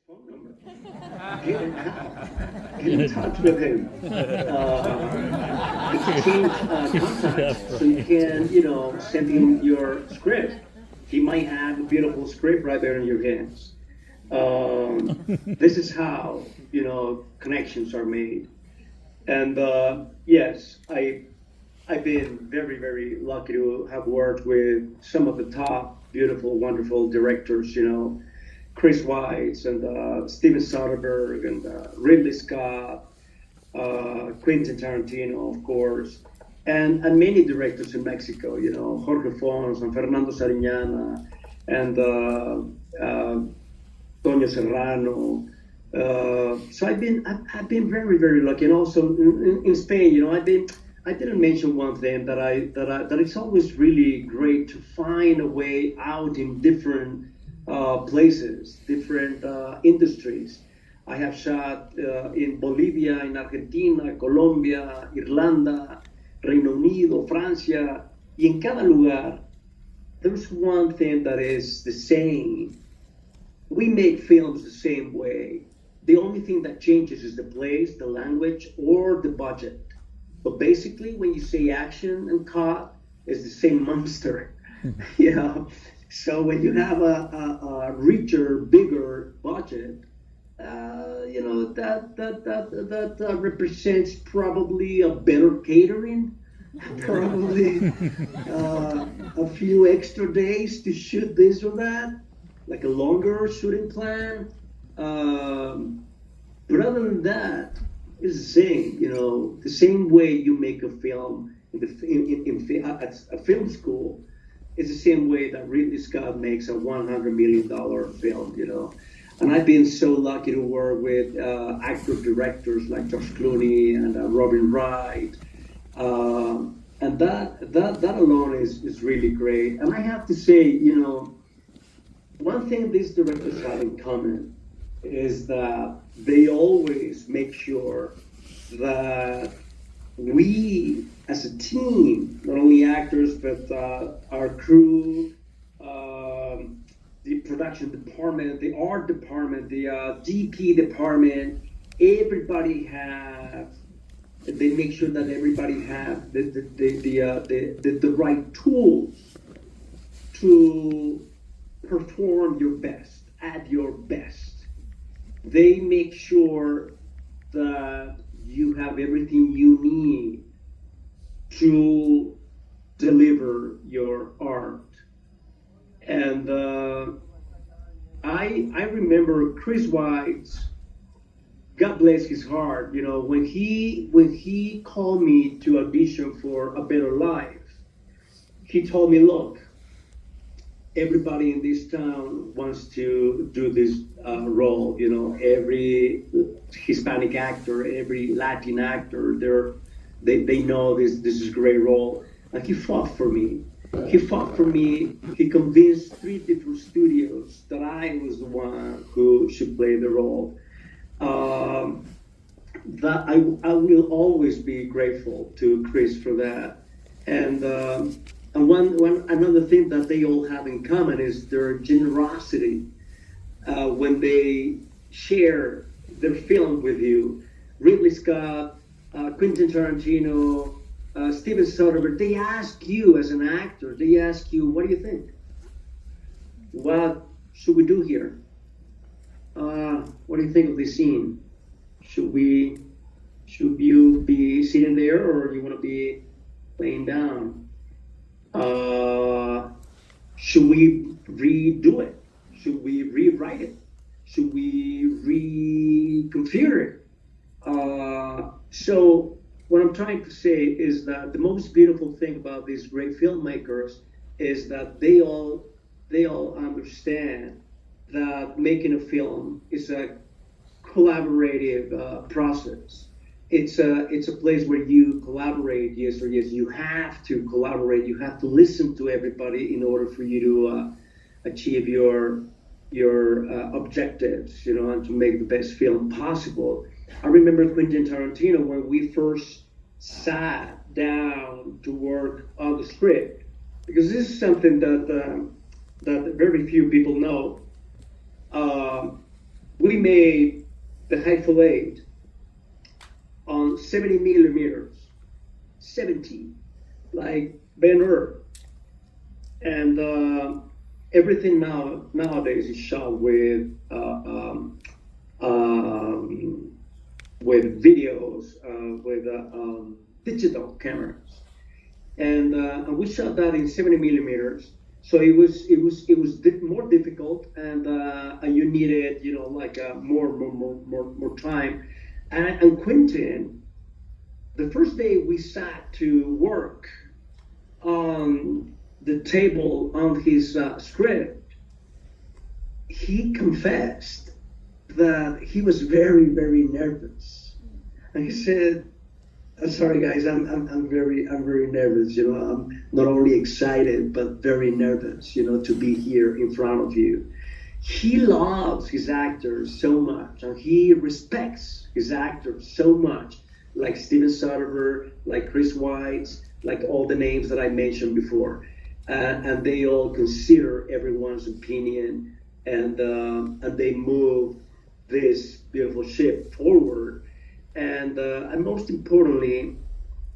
Phone number. Get in touch with him. Exchange contacts so you can, send him your script. He might have a beautiful script right there in your hands. This is how, connections are made. And yes, I've been very, very lucky to have worked with some of the top, beautiful, wonderful directors, Chris Weitz and Steven Soderbergh and Ridley Scott, Quentin Tarantino, of course, and many directors in Mexico, Jorge Fons and Fernando Sariñana and Toño Serrano. So I've been very, very lucky, and also in Spain, I didn't mention one thing that it's always really great to find a way out in different places, different industries. I have shot in Bolivia, in Argentina, Colombia, Irlanda, Reino Unido, Francia, y en cada lugar, there's one thing that is the same. We make films the same way. The only thing that changes is the place, the language, or the budget. But basically, when you say action and cut, it's the same monster. So when you have a richer, bigger budget, that represents probably a better catering, probably a few extra days to shoot this or that, like a longer shooting plan. But other than that, it's the same. The same way you make a film at a film school. It's the same way that Ridley Scott makes a $100 million film, And I've been so lucky to work with actor-directors like George Clooney and Robin Wright. And that alone is really great. And I have to say, one thing these directors have in common is that they always make sure that we, as a team, not only actors, but our crew, the production department, the art department, the DP department, they make sure that everybody have the right tools to perform your best, at your best. They make sure that you have everything you need to deliver your art. And I remember Chris Weitz, God bless his heart, when he called me to audition for A Better Life, he told me, look, everybody in this town wants to do this role, every Hispanic actor, every Latin actor, they know this is a great role. And he fought for me. He convinced 3 different studios that I was the one who should play the role. That I will always be grateful to Chris for that. And another thing that they all have in common is their generosity when they share their film with you. Ridley Scott, Quentin Tarantino, Steven Soderbergh, they ask you as an actor, what do you think? What should we do here? What do you think of this scene? Should you be sitting there, or you want to be laying down? Should we redo it? Should we rewrite it? Should we reconfigure it? So what I'm trying to say is that the most beautiful thing about these great filmmakers is that they all understand that making a film is a collaborative process. It's a place where you collaborate, yes or yes. You have to collaborate. You have to listen to everybody in order for you to achieve your objectives, and to make the best film possible. I remember Quentin Tarantino, when we first sat down to work on the script, because this is something that very few people know. We made the Hateful Eight on 70 millimeters, 70, like Ben Hur, and everything nowadays is shot with videos, with digital cameras, and we shot that in 70 millimeters. So it was more difficult, and you needed, like more time. And Quentin, the first day we sat to work on the table on his script, he confessed that he was very, very nervous. And he said, "I'm sorry, guys, I'm very nervous. I'm not only excited but very nervous. To be here in front of you." He loves his actors so much, and he respects his actors so much, like Steven Soderbergh, like Chris Weitz, like all the names that I mentioned before, and they all consider everyone's opinion, and they move this beautiful ship forward. And most importantly,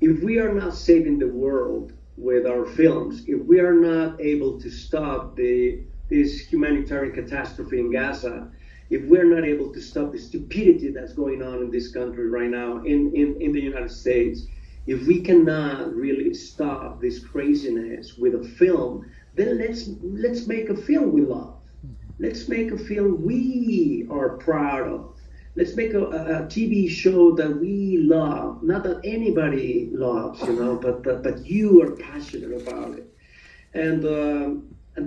if we are not saving the world with our films, if we are not able to stop this humanitarian catastrophe in Gaza, if we're not able to stop the stupidity that's going on in this country right now, in the United States, if we cannot really stop this craziness with a film, then let's make a film we love. Let's make a film we are proud of. Let's make a TV show that we love, not that anybody loves, but you are passionate about it. And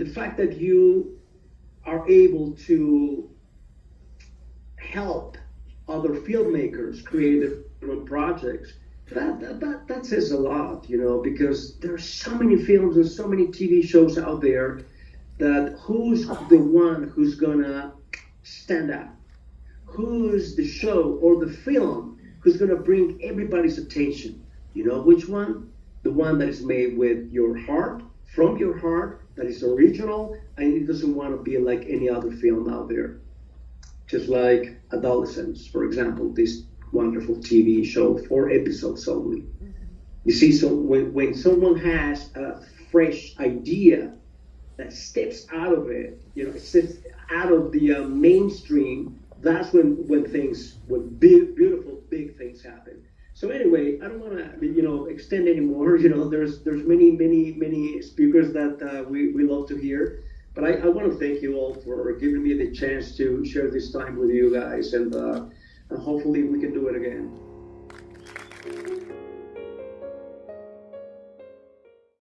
the fact that you are able to help other filmmakers create their own projects, that says a lot, because there are so many films and so many TV shows out there, that who's the one who's gonna stand out? Who's the show or the film who's gonna bring everybody's attention? You know which one? The one that is made with your heart, from your heart, that is original, and it doesn't want to be like any other film out there. Just like Adolescence, for example, this wonderful TV show, 4 episodes only. You see, so when someone has a fresh idea that steps out of it, steps out of the mainstream, that's when beautiful big things happen. So anyway, I don't want to extend anymore. There's many speakers that we love to hear, but I want to thank you all for giving me the chance to share this time with you guys, and hopefully we can do it again.